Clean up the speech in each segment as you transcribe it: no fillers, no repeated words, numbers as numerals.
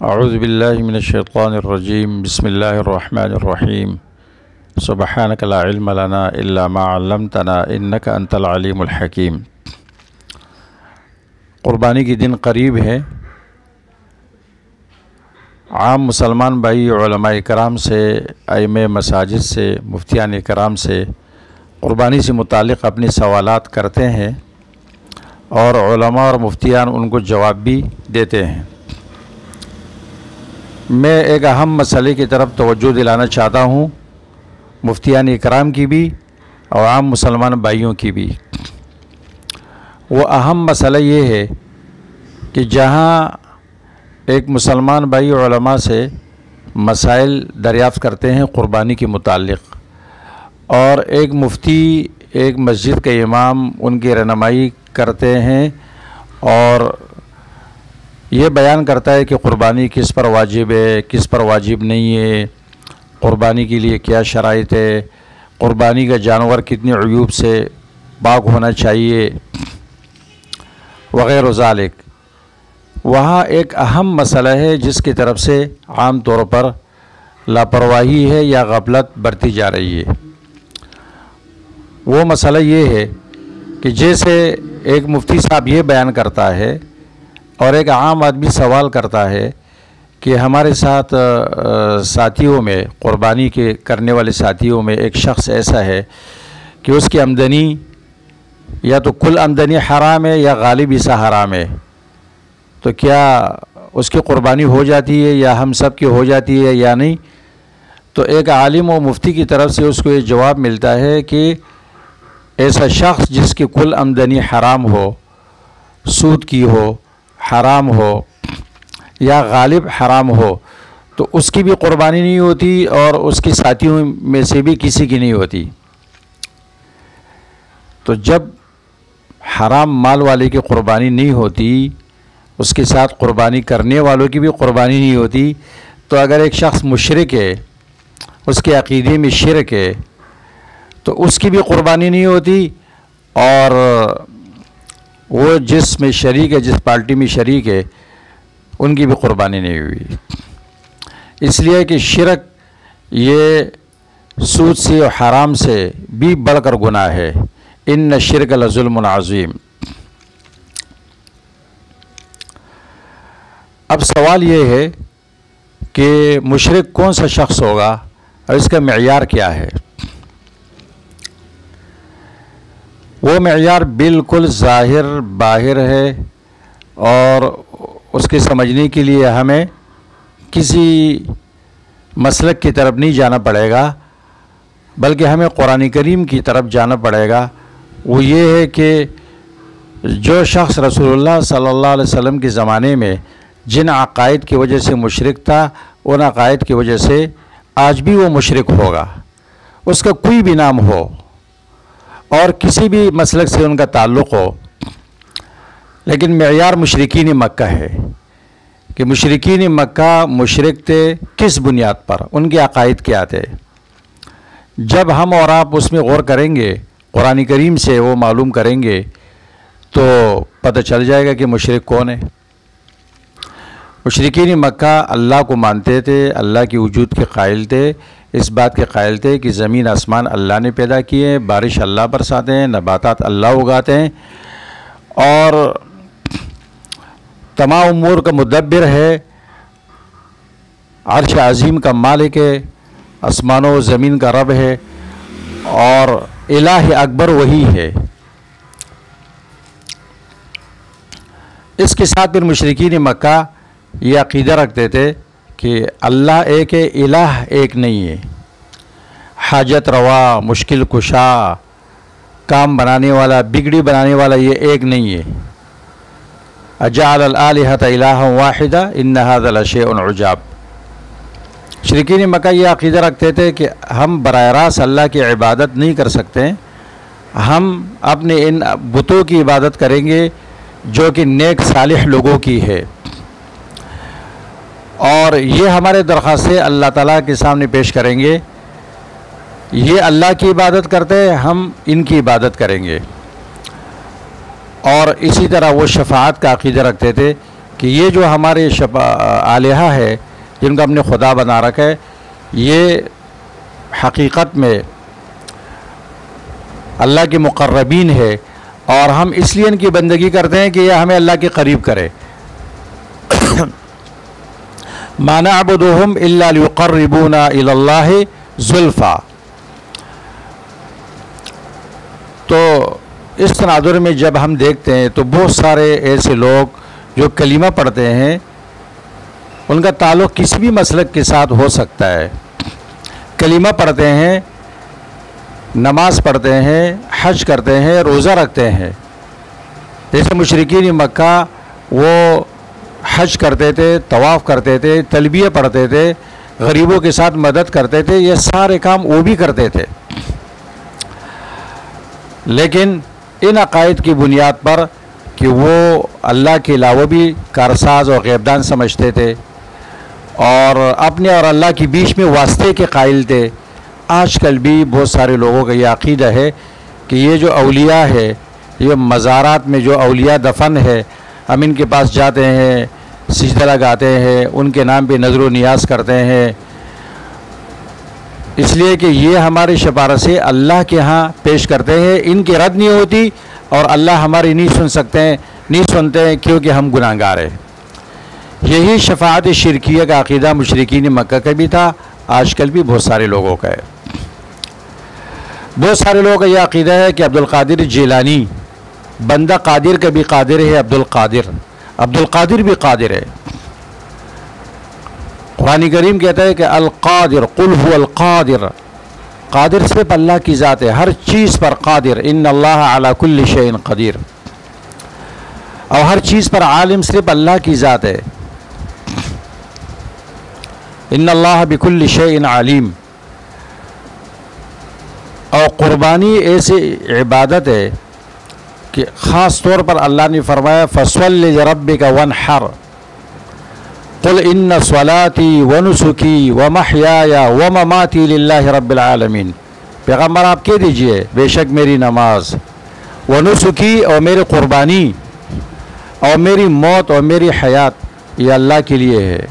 اعوذ باللہ من الشیطان الرجیم بسم اللہ الرحمن الرحیم سبحانک لا علم لنا الا ما علمتنا انک انت العلیم الحکیم۔ قربانی کی دن قریب ہے۔ عام مسلمان بھائی علماء کرام سے، ائمہ مساجد سے، مفتیان کرام سے قربانی سے متعلق اپنے سوالات کرتے ہیں اور علماء اور مفتیان ان کو جواب بھی دیتے ہیں۔ میں ایک اہم مسئلے کی طرف توجہ دلانا چاہتا ہوں، مفتیان کرام کی بھی اور عام مسلمان بھائیوں کی بھی۔ وہ اہم مسئلہ یہ ہے کہ جہاں ایک مسلمان بھائی علماء سے مسائل دریافت کرتے ہیں قربانی کے متعلق، اور ایک مفتی، ایک مسجد کے امام ان کی رہنمائی کرتے ہیں اور یہ بیان کرتا ہے کہ قربانی کس پر واجب ہے، کس پر واجب نہیں ہے، قربانی کے لیے کیا شرائط ہے، قربانی کا جانور کتنے عیوب سے پاک ہونا چاہیے وغیرہ ذالک۔ وہاں ایک اہم مسئلہ ہے جس کی طرف سے عام طور پر لاپرواہی ہے یا غفلت برتی جا رہی ہے۔ وہ مسئلہ یہ ہے کہ جیسے ایک مفتی صاحب یہ بیان کرتا ہے اور ایک عام آدمی سوال کرتا ہے کہ ہمارے ساتھ ساتھیوں میں، قربانی کے کرنے والے ساتھیوں میں ایک شخص ایسا ہے کہ اس کی آمدنی یا تو کل آمدنی حرام ہے یا غالب حصہ حرام ہے، تو کیا اس کی قربانی ہو جاتی ہے یا ہم سب کی ہو جاتی ہے یا نہیں؟ تو ایک عالم و مفتی کی طرف سے اس کو یہ جواب ملتا ہے کہ ایسا شخص جس کی کل آمدنی حرام ہو، سود کی ہو، حرام ہو یا غالب حرام ہو، تو اس کی بھی قربانی نہیں ہوتی اور اس کے ساتھیوں میں سے بھی کسی کی نہیں ہوتی۔ تو جب حرام مال والے کی قربانی نہیں ہوتی، اس کے ساتھ قربانی کرنے والوں کی بھی قربانی نہیں ہوتی، تو اگر ایک شخص مشرک ہے، اس کے عقیدے میں شرک ہے، تو اس کی بھی قربانی نہیں ہوتی، اور وہ جس میں شریک ہے، جس پارٹی میں شریک ہے، ان کی بھی قربانی نہیں ہوئی۔ اس لیے کہ شرک یہ سود سے اور حرام سے بھی بڑھ کر گناہ ہے۔ ان الشرک لظلم عظیم۔ اب سوال یہ ہے کہ مشرک کون سا شخص ہوگا اور اس کا معیار کیا ہے؟ وہ معیار بالکل ظاہر باہر ہے، اور اس کے سمجھنے کے لیے ہمیں کسی مسلک کی طرف نہیں جانا پڑے گا، بلکہ ہمیں قرآن کریم کی طرف جانا پڑے گا۔ وہ یہ ہے کہ جو شخص رسول اللہ صلی اللہ علیہ وسلم کے زمانے میں جن عقائد کی وجہ سے مشرک تھا، ان عقائد کی وجہ سے آج بھی وہ مشرک ہوگا، اس کا کوئی بھی نام ہو اور کسی بھی مسلک سے ان کا تعلق ہو۔ لیکن معیار مشرکین مکہ ہے کہ مشرکین مکہ مشرک تھے کس بنیاد پر، ان کے عقائد کیا تھے۔ جب ہم اور آپ اس میں غور کریں گے، قرآن کریم سے وہ معلوم کریں گے، تو پتہ چل جائے گا کہ مشرک کون ہے۔ مشرکین مکہ اللہ کو مانتے تھے، اللہ کی وجود کے قائل تھے، اس بات کے قائل تھے کہ زمین آسمان اللہ نے پیدا کیے ہیں، بارش اللہ برساتے ہیں، نباتات اللہ اگاتے ہیں، اور تمام امور کا مدبر ہے، عرش عظیم کا مالک ہے، آسمانوں و زمین کا رب ہے، اور الہ اکبر وہی ہے۔ اس کے ساتھ پھر مشرکین مکہ یہ عقیدہ رکھتے تھے کہ اللہ ایک ہے، الہ ایک نہیں ہے، حاجت روا، مشکل کشا، کام بنانے والا، بگڑی بنانے والا یہ ایک نہیں ہے۔ اجعل الآلہۃ الہا واحدا ان ھذا لشیء عجاب۔ مشرکین مکہ یہ عقیدہ رکھتے تھے کہ ہم براہ راست اللہ کی عبادت نہیں کر سکتے، ہم اپنے ان بتوں کی عبادت کریں گے جو کہ نیک صالح لوگوں کی ہے، اور یہ ہمارے درخواستیں اللہ تعالیٰ کے سامنے پیش کریں گے، یہ اللہ کی عبادت کرتے ہیں، ہم ان کی عبادت کریں گے۔ اور اسی طرح وہ شفاعت کا عقیدہ رکھتے تھے کہ کہ یہ جو ہمارے آلہہ ہے جن کو ہم نے خدا بنا رکھا ہے، یہ حقیقت میں اللہ کے مقربین ہے، اور ہم اس لیے ان کی بندگی کرتے ہیں کہ یہ ہمیں اللہ کے قریب کرے۔ مَا نَعْبُدُهُمْ إِلَّا لِيُقَرِّبُونَا إِلَى اللَّهِ زُلْفَىٰ۔ تو اس تناظر میں جب ہم دیکھتے ہیں تو بہت سارے ایسے لوگ جو کلمہ پڑھتے ہیں، ان کا تعلق کسی بھی مسلک کے ساتھ ہو سکتا ہے، کلمہ پڑھتے ہیں، نماز پڑھتے ہیں، حج کرتے ہیں، روزہ رکھتے ہیں۔ جیسے مشرکین مکہ وہ حج کرتے تھے، طواف کرتے تھے، تلبیہ پڑھتے تھے، غریبوں کے ساتھ مدد کرتے تھے، یہ سارے کام وہ بھی کرتے تھے، لیکن ان عقائد کی بنیاد پر کہ وہ اللہ کے علاوہ بھی کارساز اور غیبدان سمجھتے تھے، اور اپنے اور اللہ کے بیچ میں واسطے کے قائل تھے۔ آج کل بھی بہت سارے لوگوں کا یہ عقیدہ ہے کہ یہ جو اولیاء ہے، یہ مزارات میں جو اولیاء دفن ہے، ہم ان کے پاس جاتے ہیں، سجدہ لگاتے ہیں، ان کے نام پہ نظر و نیاز کرتے ہیں، اس لیے کہ یہ ہماری سفارشیں اللہ کے ہاں پیش کرتے ہیں، ان کی رد نہیں ہوتی، اور اللہ ہماری نہیں سنتے ہیں کیونکہ ہم گناہگار ہیں۔ یہی شفاعت شرکیہ کا عقیدہ مشرکین مکہ کا بھی تھا، آج کل بھی بہت سارے لوگوں کا ہے۔ بہت سارے لوگوں کا یہ عقیدہ ہے کہ عبدالقادر جیلانی بندہ قادر کا بھی قادر ہے، عبدالقادر بھی قادر ہے۔ قرآن کریم کہتا ہے کہ القادر قل هو القادر، قادر صرف اللہ کی ذات ہے، ہر چیز پر قادر، ان اللہ علی کل شیء قدیر، اور ہر چیز پر عالم صرف اللہ کی ذات ہے، ان اللہ بکل شیء علیم۔ اور قربانی ایسی عبادت ہے کہ خاص طور پر اللہ نے فرمایا فَصَلِّ لِرَبِّكَ وَانْحَرْ قُلْ إِنَّ صَلَاتِي وَنُسُكِي وَمَحْيَايَ وَمَمَاتِي لِلَّهِ رَبِّ الْعَالَمِينَ۔ پیغمبر آپ کہہ دیجئے بے شک میری نماز، ونسکی اور میری قربانی، اور میری موت اور میری حیات یہ اللہ کے لیے ہے،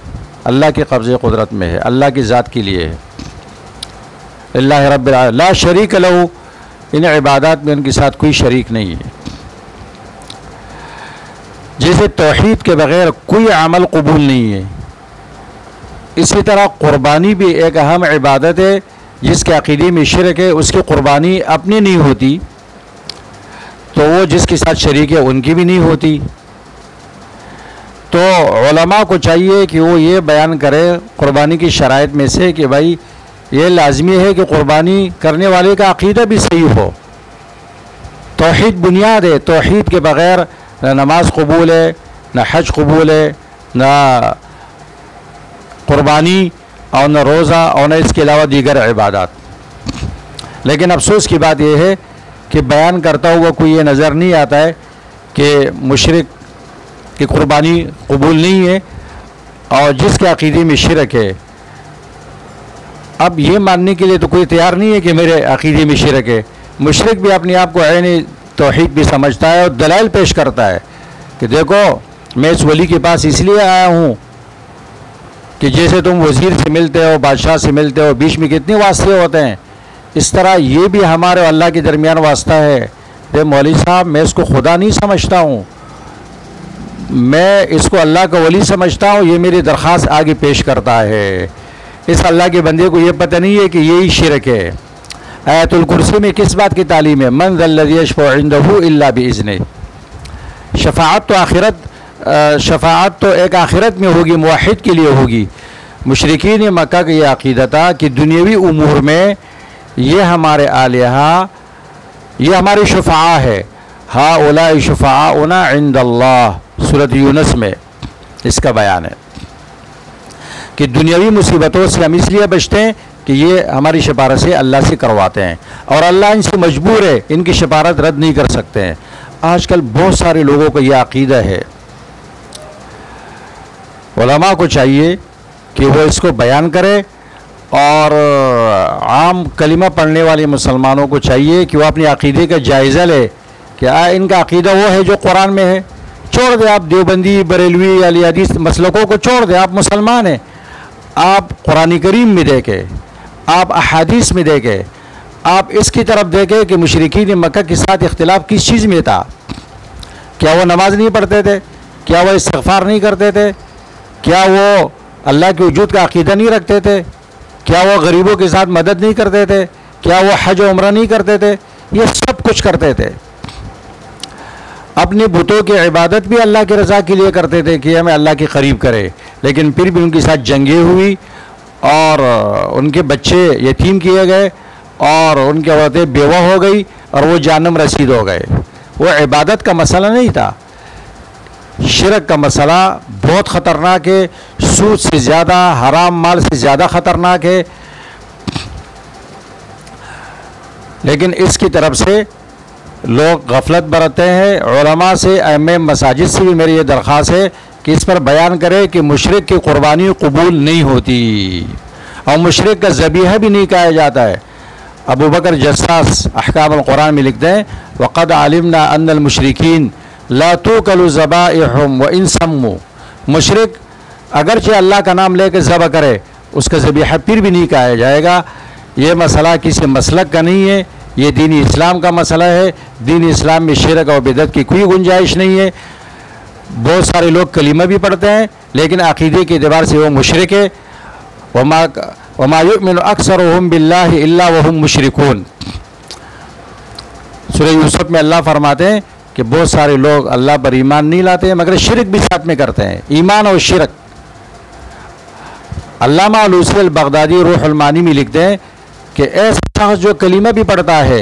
اللہ کے قبضے قدرت میں ہے، اللہ کی ذات کے لیے ہے، اللہ رب العالمین لا شریک لہ، ان عبادات میں ان کے ساتھ کوئی شریک نہیں ہے۔ جیسے توحید کے بغیر کوئی عمل قبول نہیں ہے، اسی طرح قربانی بھی ایک اہم عبادت ہے، جس کے عقیدے میں شرک ہے، اس کی قربانی اپنی نہیں ہوتی تو وہ جس کے ساتھ شریک ہے ان کی بھی نہیں ہوتی۔ تو علماء کو چاہیے کہ وہ یہ بیان کرے قربانی کی شرائط میں سے کہ بھائی یہ لازمی ہے کہ قربانی کرنے والے کا عقیدہ بھی صحیح ہو۔ توحید بنیاد ہے، توحید کے بغیر نہ نماز قبول ہے، نہ حج قبول ہے، نہ قربانی، اور نہ روزہ، اور نہ اس کے علاوہ دیگر عبادات۔ لیکن افسوس کی بات یہ ہے کہ بیان کرتا ہوا کوئی یہ نظر نہیں آتا ہے کہ مشرک کی قربانی قبول نہیں ہے، اور جس کے عقیدے میں شرک ہے، اب یہ ماننے کے لیے تو کوئی تیار نہیں ہے کہ میرے عقیدے میں شرک ہے۔ مشرک بھی اپنے آپ کو عین توحید بھی سمجھتا ہے، اور دلائل پیش کرتا ہے کہ دیکھو میں اس ولی کے پاس اس لیے آیا ہوں کہ جیسے تم وزیر سے ملتے ہو، بادشاہ سے ملتے ہو، بیچ میں کتنے واسطے ہوتے ہیں، اس طرح یہ بھی ہمارے اور اللہ کے درمیان واسطہ ہے۔ مولوی صاحب میں اس کو خدا نہیں سمجھتا ہوں، میں اس کو اللہ کا ولی سمجھتا ہوں، یہ میری درخواست آگے پیش کرتا ہے۔ اس اللہ کے بندے کو یہ پتہ نہیں ہے کہ یہی شرک ہے۔ آیت الکرسی میں کس بات کی تعلیم ہے؟ من ذا الذی یشفع عنده الا باذنہ۔ شفاعت تو ایک آخرت میں ہوگی، موحد کے لیے ہوگی۔ مشرکین مکہ کا یہ عقیدہ تھا کہ دنیاوی امور میں یہ ہمارے آلہہ، یہ ہمارے شفعاء ہے، ہؤلاء شفعاؤنا عند اللہ، سورۃ یونس میں اس کا بیان ہے کہ دنیاوی مصیبتوں سے ہم اس لیے بچتے ہیں کہ یہ ہماری سفارشیں اللہ سے کرواتے ہیں، اور اللہ ان سے مجبور ہے، ان کی سفارت رد نہیں کر سکتے ہیں۔ آج کل بہت سارے لوگوں کا یہ عقیدہ ہے۔ علماء کو چاہیے کہ وہ اس کو بیان کرے، اور عام کلمہ پڑھنے والے مسلمانوں کو چاہیے کہ وہ اپنے عقیدے کا جائزہ لے کہ ان کا عقیدہ وہ ہے جو قرآن میں ہے، چھوڑ دیں، آپ دیوبندی، بریلوی، اہل حدیث مسلکوں کو چھوڑ دیں، آپ مسلمان ہیں. آپ قرآن کریم میں دیکھیں، آپ احادیث میں دیکھیں، آپ اس کی طرف دیکھیں کہ مشرکین مکہ کے ساتھ اختلاف کس چیز میں تھا. کیا وہ نماز نہیں پڑھتے تھے؟ کیا وہ استغفار نہیں کرتے تھے؟ کیا وہ اللہ کے وجود کا عقیدہ نہیں رکھتے تھے؟ کیا وہ غریبوں کے ساتھ مدد نہیں کرتے تھے؟ کیا وہ حج و عمرہ نہیں کرتے تھے؟ یہ سب کچھ کرتے تھے. اپنے بتوں کی عبادت بھی اللہ کی رضا کے لیے کرتے تھے کہ ہمیں اللہ کے قریب کرے، لیکن پھر بھی ان کے ساتھ جنگیں ہوئی اور ان کے بچے یتیم کیے گئے اور ان کی عورتیں بیوہ ہو گئی اور وہ جہنم رسید ہو گئے. وہ عبادت کا مسئلہ نہیں تھا، شرک کا مسئلہ بہت خطرناک ہے، سود سے زیادہ، حرام مال سے زیادہ خطرناک ہے. لیکن اس کی طرف سے لوگ غفلت برتتے ہیں. علماء سے، ائمہ مساجد سے بھی میری یہ درخواست ہے کہ اس پر بیان کرے کہ مشرک کی قربانی قبول نہیں ہوتی اور مشرک کا ذبیحہ بھی نہیں کہا جاتا ہے. ابو بکر جساس احکام القرآن میں لکھتے ہیں وقد علمنا ان المشرکین لا توکل ذبائحهم وان سموا. مشرک اگرچہ اللہ کا نام لے کے ذبح کرے اس کا ذبیحہ پھر بھی نہیں کہا جائے گا. یہ مسئلہ کسی مسلک کا نہیں ہے، یہ دین اسلام کا مسئلہ ہے. دین اسلام میں شرک اور بدعت کی کوئی گنجائش نہیں ہے. بہت سارے لوگ کلمہ بھی پڑھتے ہیں لیکن عقیدے کے اعتبار سے وہ مشرک ہے. وما یؤمن اکثرهم باللہ الا وهم مشرکون. سورہ یوسف میں اللہ فرماتے ہیں کہ بہت سارے لوگ اللہ پر ایمان نہیں لاتے ہیں مگر شرک بھی ساتھ میں کرتے ہیں. ایمان اور شرک. علامہ علوسی البغدادی روح المعانی میں لکھتے ہیں کہ ایسا شخص جو کلمہ بھی پڑھتا ہے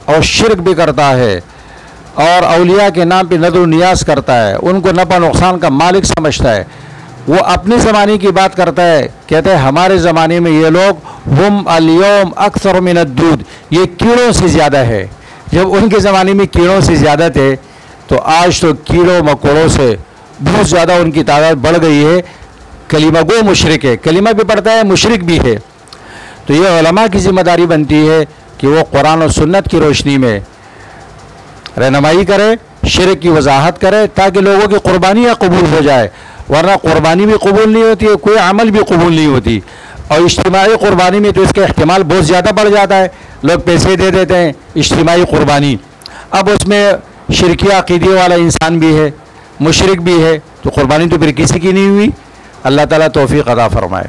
اور شرک بھی کرتا ہے اور اولیاء کے نام پہ نذر و نیاز کرتا ہے، ان کو نفع نقصان کا مالک سمجھتا ہے، وہ اپنے زمانے کی بات کرتا ہے، کہتے ہیں ہمارے زمانے میں یہ لوگ ہم الیوم اکثر من الدود، یہ کیڑوں سے زیادہ ہے. جب ان کے زمانے میں کیڑوں سے زیادہ تھے تو آج تو کیڑوں مکوڑوں سے بہت زیادہ ان کی تعداد بڑھ گئی ہے. کلمہ گو مشرک ہے، کلمہ بھی پڑھتا ہے، مشرک بھی ہے. تو یہ علماء کی ذمہ داری بنتی ہے کہ وہ قرآن و سنت کی روشنی میں رہنمائی کرے، شرک کی وضاحت کرے تاکہ لوگوں کی قربانیاں قبول ہو جائے. ورنہ قربانی بھی قبول نہیں ہوتی ہے، کوئی عمل بھی قبول نہیں ہوتی. اور اجتماعی قربانی میں تو اس کا احتمال بہت زیادہ بڑھ جاتا ہے. لوگ پیسے دے دیتے ہیں اجتماعی قربانی، اب اس میں شرکی عقیدے والا انسان بھی ہے، مشرک بھی ہے، تو قربانی تو پھر کسی کی نہیں ہوئی. اللہ تعالیٰ توفیق عطا فرمائے.